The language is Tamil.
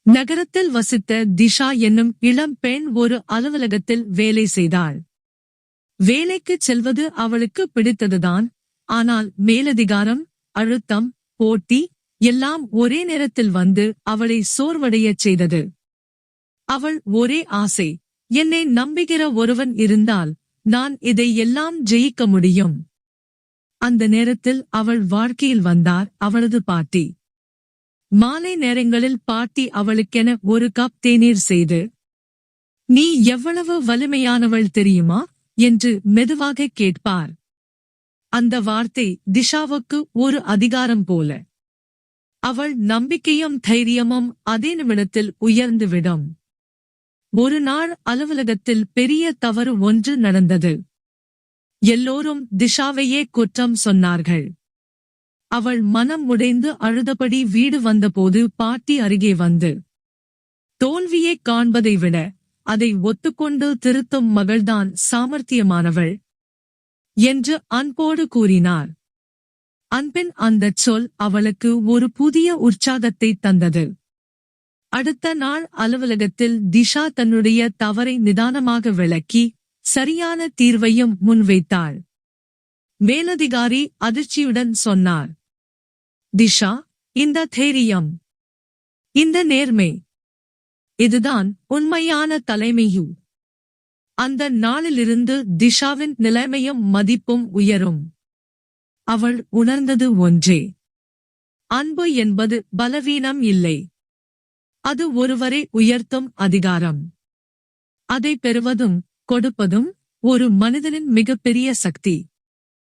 நகரத்தில் வசித்த திஷா என்னும் இளம் பெண் ஒரு அலுவலகத்தில் வேலை செய்தாள். வேலைக்குச் செல்வது அவளுக்கு பிடித்ததுதான். ஆனால் மேலதிகாரம், அழுத்தம், போட்டி எல்லாம் ஒரே நேரத்தில் வந்து அவளை சோர்வடையச் செய்தது. அவள் ஒரே ஆசை, என்னை நம்புகிற ஒருவன் இருந்தால் நான் இதை எல்லாம் ஜெயிக்க முடியும். அந்த நேரத்தில் அவள் வாழ்க்கையில் வந்தார் அவளது பாட்டி. மாலை நேரங்களில் பாட்டி அவளுக்கென ஒரு கப் தேநீர் செய்து, நீ எவ்வளவு வலிமையானவள் தெரியுமா என்று மெதுவாக கேட்பார். அந்த வார்த்தை திஷாவுக்கு ஒரு அதிகாரம் போல. அவள் நம்பிக்கையும் தைரியமும் அதே நிமிடத்தில் உயர்ந்துவிடும். ஒரு நாள் அலுவலகத்தில் பெரிய தவறு ஒன்று நடந்தது. எல்லோரும் திஷாவையே குற்றம் சொன்னார்கள். அவள் மனம் உடைந்து அழுதபடி வீடு வந்தபோது பாட்டி அருகே வந்து, தோல்வியைக் காண்பதை விட அதை ஒத்துக்கொண்டு திருத்தும் மகள்தான் சாமர்த்தியமானவள் என்று அன்போடு கூறினார். அன்பின் அந்தச் சொல் அவளுக்கு ஒரு புதிய உற்சாகத்தை தந்தது. அடுத்த நாள் அலுவலகத்தில் திஷா தன்னுடைய தவறை நிதானமாக விளக்கி சரியான தீர்வையும் முன்வைத்தாள். மேலதிகாரி அதிர்ச்சியுடன் சொன்னார், திஷா, இந்த தைரியம், இந்த நேர்மை, இதுதான் உண்மையான தலைமையு. அந்த நாளிலிருந்து திஷாவின் நிலைமையும் மதிப்பும் உயரும். அவள் உணர்ந்தது ஒன்றே, அன்பு என்பது பலவீனம் இல்லை, அது ஒருவரை உயர்த்தும் அதிகாரம். அதை பெறுவதும் கொடுப்பதும் ஒரு மனிதனின் மிகப்பெரிய சக்தி.